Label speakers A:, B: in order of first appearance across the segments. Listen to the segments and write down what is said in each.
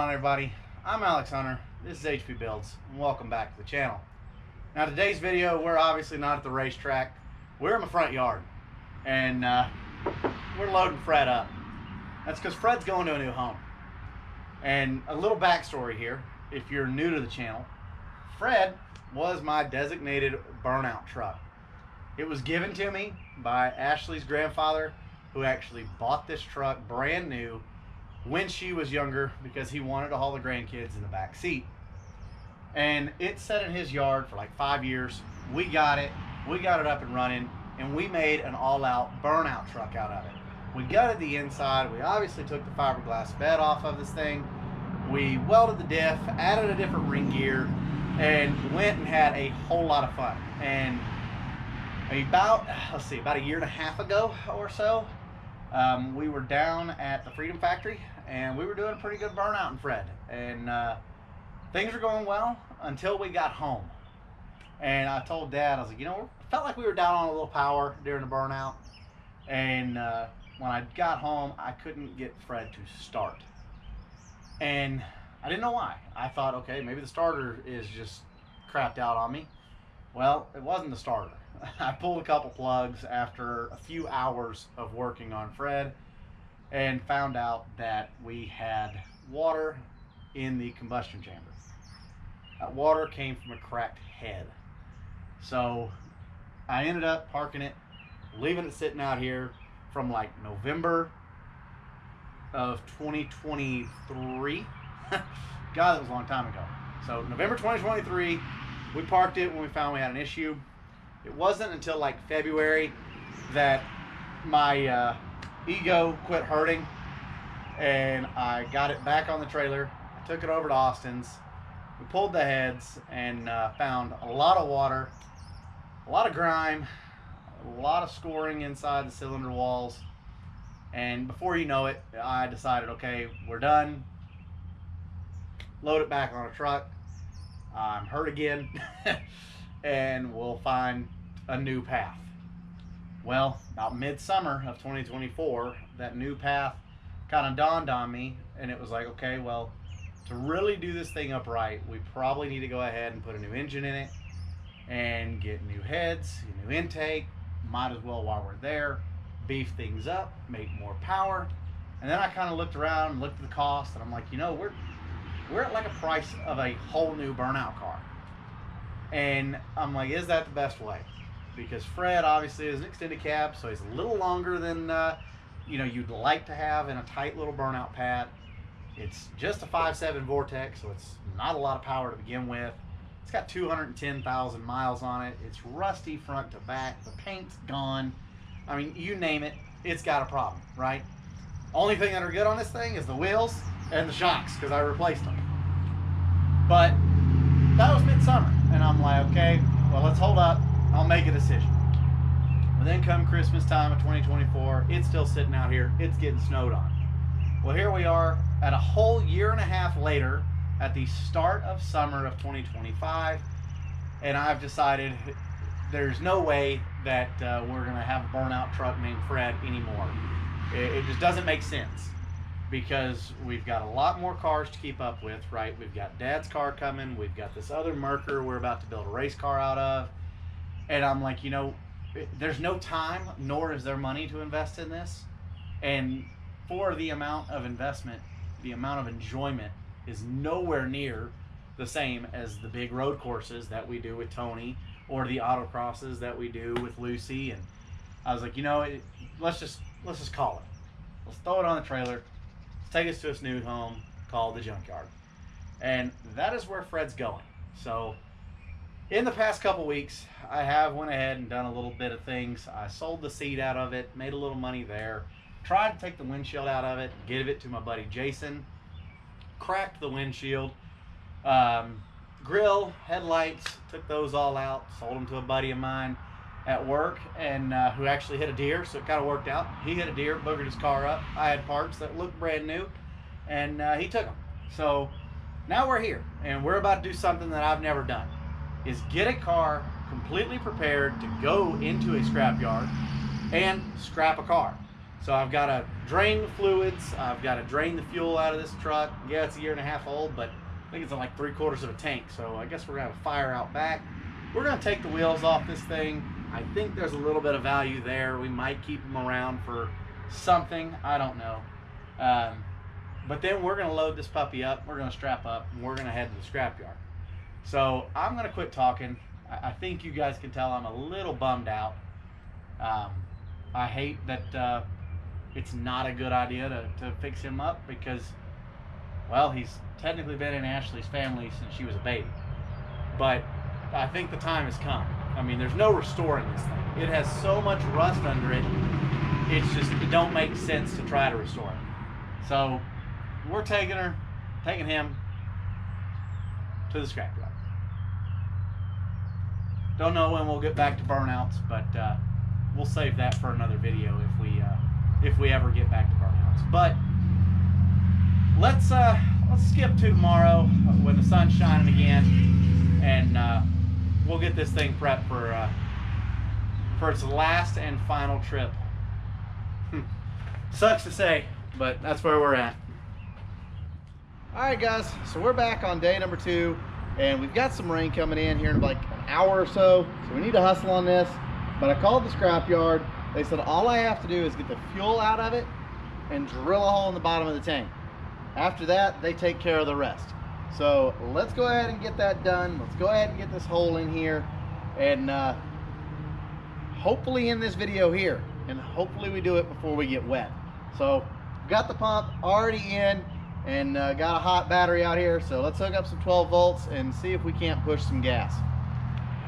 A: on, everybody? I'm Alex Hunter. This is HP Builds, and welcome back to the channel. Now, today's video, we're obviously not at the racetrack. We're in my front yard, and we're loading Fred up. That's because Fred's going to a new home. And a little backstory here, if you're new to the channel, Fred was my designated burnout truck. It was given to me by Ashley's grandfather, who actually bought this truck brand new when she was younger because he wanted to haul the grandkids in the back seat. And it sat in his yard for like 5 years. We got it up and running, and we made an all-out burnout truck out of it. We gutted the inside. We obviously took the fiberglass bed off of this thing. We welded the diff, added a different ring gear, and went and had a whole lot of fun. And about a year and a half ago or so, we were down at the Freedom Factory, and we were doing a pretty good burnout in Fred. And things were going well until we got home. And I told Dad, I was like, it felt like we were down on a little power during the burnout. And when I got home, I couldn't get Fred to start. And I didn't know why. I thought, okay, maybe the starter is just crapped out on me. Well, it wasn't the starter. I pulled a couple plugs after a few hours of working on Fred and found out that we had water in the combustion chamber. That water came from a cracked head. So I ended up parking it, leaving it sitting out here from like November of 2023. God, that was a long time ago. So November 2023, we parked it when we found we had an issue. It wasn't until like February that my ego quit hurting, and I got it back on the trailer. I took it over to Austin's. We pulled the heads and found a lot of water, a lot of grime, a lot of scoring inside the cylinder walls. And before you know it, I decided, okay, we're done. Load it back on a truck. I'm hurt again. And we'll find a new path. Well, about midsummer of 2024, that new path kind of dawned on me, and it was like, okay, well, to really do this thing upright, we probably need to go ahead and put a new engine in it and get new heads, a new intake. Might as well, while we're there, beef things up, make more power. And then I kind of looked around and looked at the cost, and I'm like, we're at like a price of a whole new burnout car. And I'm like, is that the best way? Because Fred obviously is an extended cab, so he's a little longer than you'd like to have in a tight little burnout pad. It's just a 5.7 Vortex, so it's not a lot of power to begin with. It's got 210,000 miles on it. It's rusty front to back. The paint's gone. I mean, you name it, it's got a problem, right? Only thing that are good on this thing is the wheels and the shocks, because I replaced them. But that was midsummer, and I'm like, okay, well, let's hold up. I'll make a decision. Well, then come Christmas time of 2024, it's still sitting out here. It's getting snowed on. Well, here we are at a whole year and a half later at the start of summer of 2025, and I've decided there's no way that we're going to have a burnout truck named Fred anymore. It just doesn't make sense, because we've got a lot more cars to keep up with, right? We've got Dad's car coming. We've got this other Mercer we're about to build a race car out of. And I'm like, there's no time, nor is there money to invest in this. And for the amount of investment, the amount of enjoyment is nowhere near the same as the big road courses that we do with Tony, or the autocrosses that we do with Lucy. And I was like, let's just call it. Let's throw it on the trailer. Let's take us to its new home called the junkyard. And that is where Fred's going. So in the past couple weeks, I have went ahead and done a little bit of things. I sold the seat out of it, made a little money there, tried to take the windshield out of it, give it to my buddy Jason, cracked the windshield, grill, headlights, took those all out, sold them to a buddy of mine at work, and who actually hit a deer, so it kind of worked out. He hit a deer, boogered his car up. I had parts that looked brand new, and he took them. So now we're here, and we're about to do something that I've never done, is get a car completely prepared to go into a scrap yard and scrap a car. So I've got to drain the fluids. I've got to drain the fuel out of this truck. Yeah, it's a 1.5 years old, but I think it's in like 3/4 of a tank. So I guess we're gonna have a fire out back. We're gonna take the wheels off this thing. I think there's a little bit of value there. We might keep them around for something. I don't know. But then we're gonna load this puppy up. We're gonna strap up, and we're gonna head to the scrapyard. So I'm gonna quit talking. I think you guys can tell I'm a little bummed out. I hate that it's not a good idea to fix him up because, well, he's technically been in Ashley's family since she was a baby. But I think the time has come. I mean, there's no restoring this thing. It has so much rust under it. It's just, it don't make sense to try to restore it. So we're taking him to the scrapyard. Don't know when we'll get back to burnouts, but we'll save that for another video if we ever get back to burnouts. But let's skip to tomorrow when the sun's shining again, and we'll get this thing prepped for its last and final trip. Sucks to say, but that's where we're at. All right, guys, so we're back on day number 2, and we've got some rain coming in here in like an hour or so we need to hustle on this. But I called the scrapyard. They said all I have to do is get the fuel out of it and drill a hole in the bottom of the tank. After that, they take care of the rest. So let's go ahead and get that done. Let's go ahead and get this hole in here, and hopefully in this video here, and hopefully we do it before we get wet. So got the pump already in, and got a hot battery out here. So let's hook up some 12 volts and see if we can't push some gas.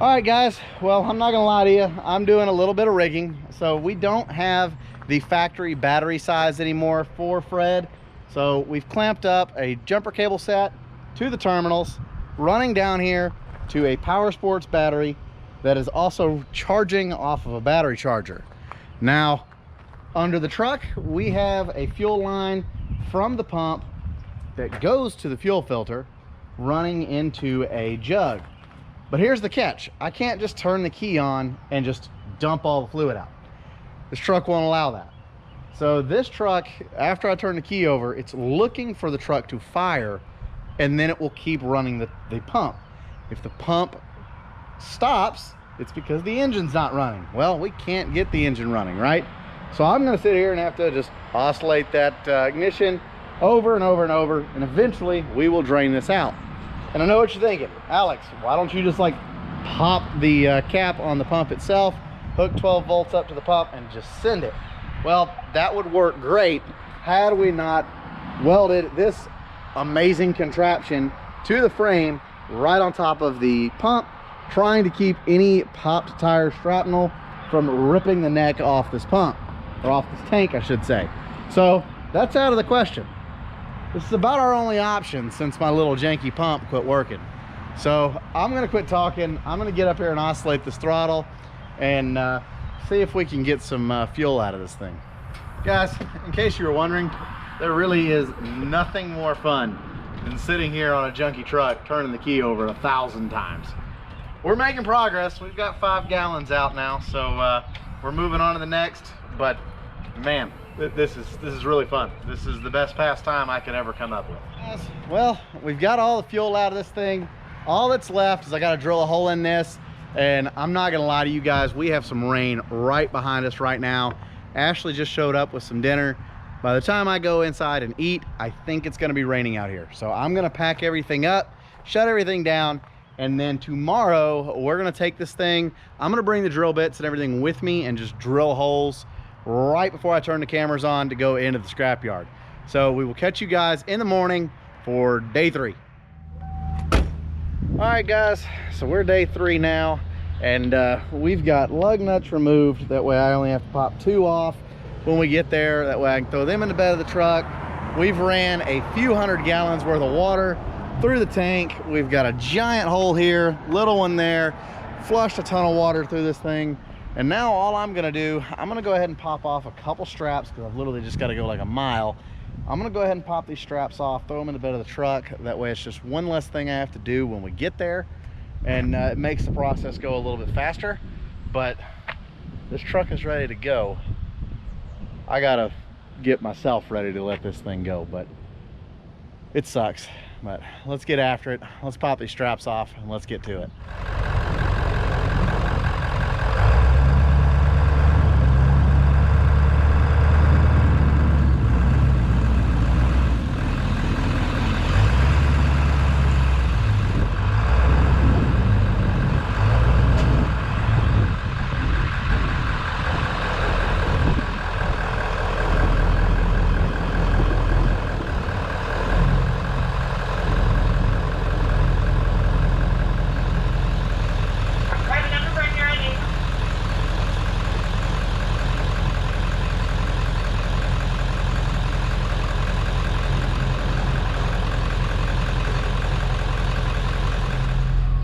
A: All right, guys, well, I'm not gonna lie to you, I'm doing a little bit of rigging. So we don't have the factory battery size anymore for Fred. So we've clamped up a jumper cable set to the terminals, running down here to a Power Sports battery that is also charging off of a battery charger. Now, under the truck, we have a fuel line from the pump that goes to the fuel filter running into a jug. But here's the catch. I can't just turn the key on and just dump all the fluid out. This truck won't allow that. So this truck, after I turn the key over, it's looking for the truck to fire, and then it will keep running the pump. If the pump stops, it's because the engine's not running. Well, we can't get the engine running, right? So I'm gonna sit here and have to just oscillate that ignition over and over and over, and eventually we will drain this out. And I know what you're thinking, Alex, why don't you just like pop the cap on the pump itself, hook 12 volts up to the pump, and just send it? Well, that would work great had we not welded this amazing contraption to the frame right on top of the pump, trying to keep any popped tire shrapnel from ripping the neck off this pump, or off this tank, I should say. So that's out of the question. This is about our only option since my little janky pump quit working. So I'm gonna quit talking. I'm gonna get up here and oscillate this throttle and see if we can get some fuel out of this thing. Guys, in case you were wondering, there really is nothing more fun than sitting here on a junky truck turning the key over 1,000 times. We're making progress. We've got 5 gallons out now, so we're moving on to the next. But man, this is really fun. This is the best pastime I could ever come up with. Well, we've got all the fuel out of this thing. All that's left is I got to drill a hole in this, and I'm not gonna lie to you guys, we have some rain right behind us right now. Ashley just showed up with some dinner. By the time I go inside and eat, I think it's gonna be raining out here. So I'm gonna pack everything up, shut everything down, and then tomorrow we're gonna take this thing. I'm gonna bring the drill bits and everything with me and just drill holes right before I turn the cameras on to go into the scrapyard. So we will catch you guys in the morning for day 3. All right, guys, so we're day 3 now, and we've got lug nuts removed. That way I only have to pop 2 off when we get there. That way I can throw them in the bed of the truck. We've ran a few hundred gallons worth of water through the tank. We've got a giant hole here, little one there, flushed a ton of water through this thing. And now all I'm gonna do, I'm gonna go ahead and pop off a couple straps because I've literally just gotta go like a mile. I'm gonna go ahead and pop these straps off, throw them in the bed of the truck. That way it's just one less thing I have to do when we get there. And it makes the process go a little bit faster. But this truck is ready to go. I gotta get myself ready to let this thing go, but it sucks. But let's get after it. Let's pop these straps off and let's get to it.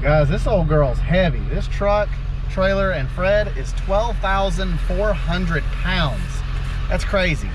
A: Guys, this old girl's heavy. This truck, trailer, and Fred is 12,400 pounds. That's crazy.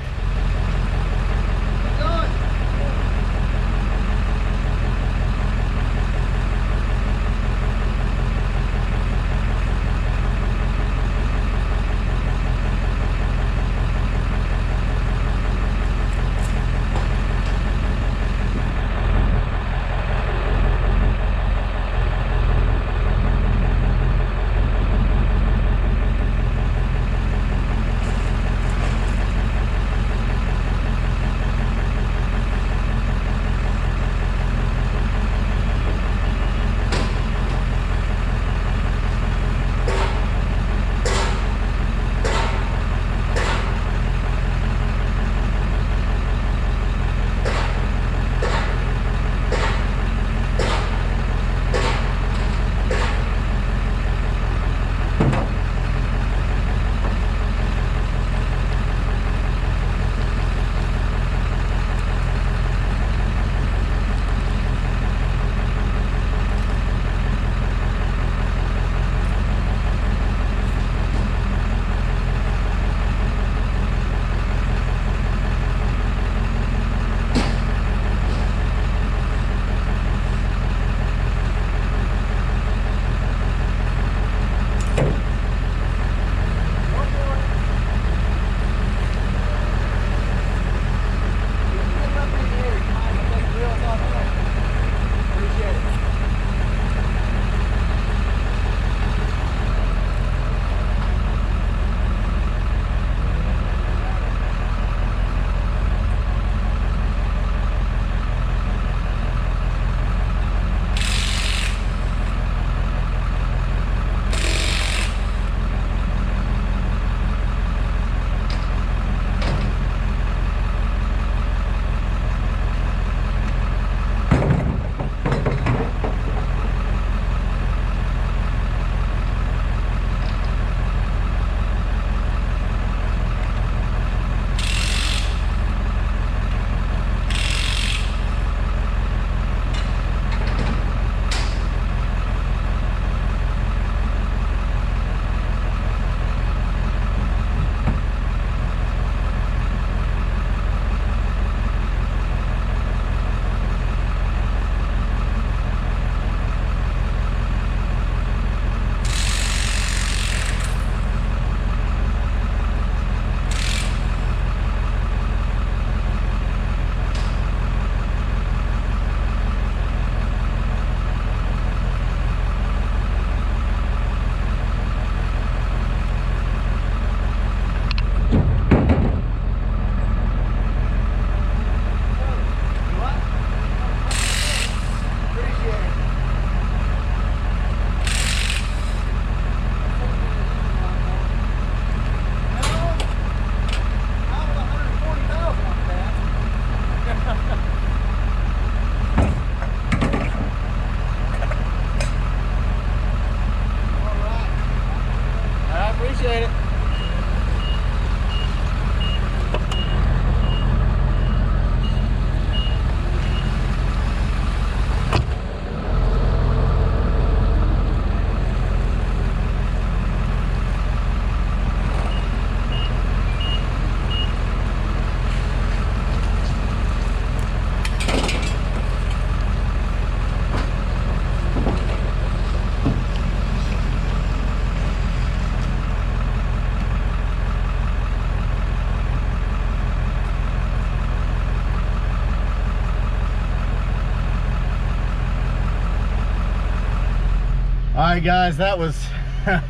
A: right, guys, that was that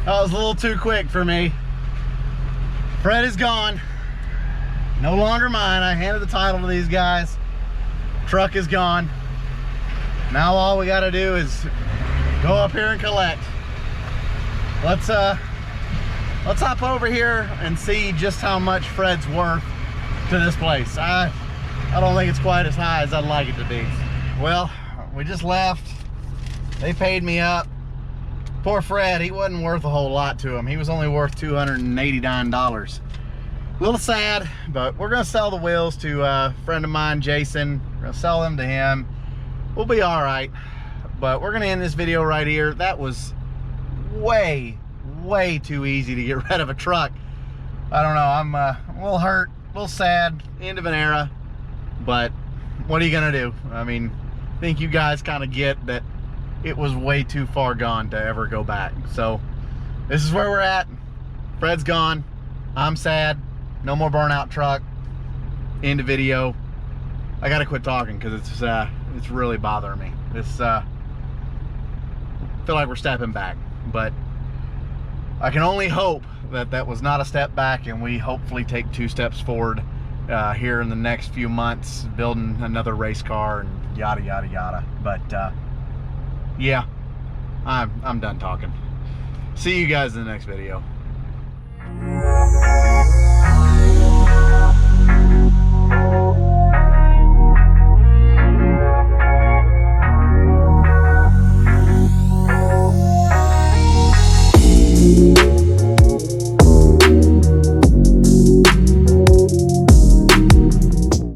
A: was a little too quick for me. Fred is gone, no longer mine. I handed the title to these guys. Truck is gone. Now all we got to do is go up here and collect. Let's hop over here and see just how much Fred's worth to this place. I don't think it's quite as high as I'd like it to be. Well, we just left. They paid me up. Poor Fred, he wasn't worth a whole lot to him. He was only worth $289. A little sad, but we're gonna sell the wheels to a friend of mine, Jason. We're gonna sell them to him. We'll be all right. But we're gonna end this video right here. That was way too easy to get rid of a truck. I don't know, I'm a little hurt, a little sad, end of an era, but what are you gonna do? I mean, I think you guys kind of get that it was way too far gone to ever go back. So this is where we're at. Fred's gone, I'm sad, no more burnout truck. End of video. I gotta quit talking because it's really bothering me. This feel like we're stepping back, but I can only hope that that was not a step back, and we hopefully take 2 steps forward here in the next few months, building another race car and yada yada yada. But yeah, I'm done talking. See you guys in the next video.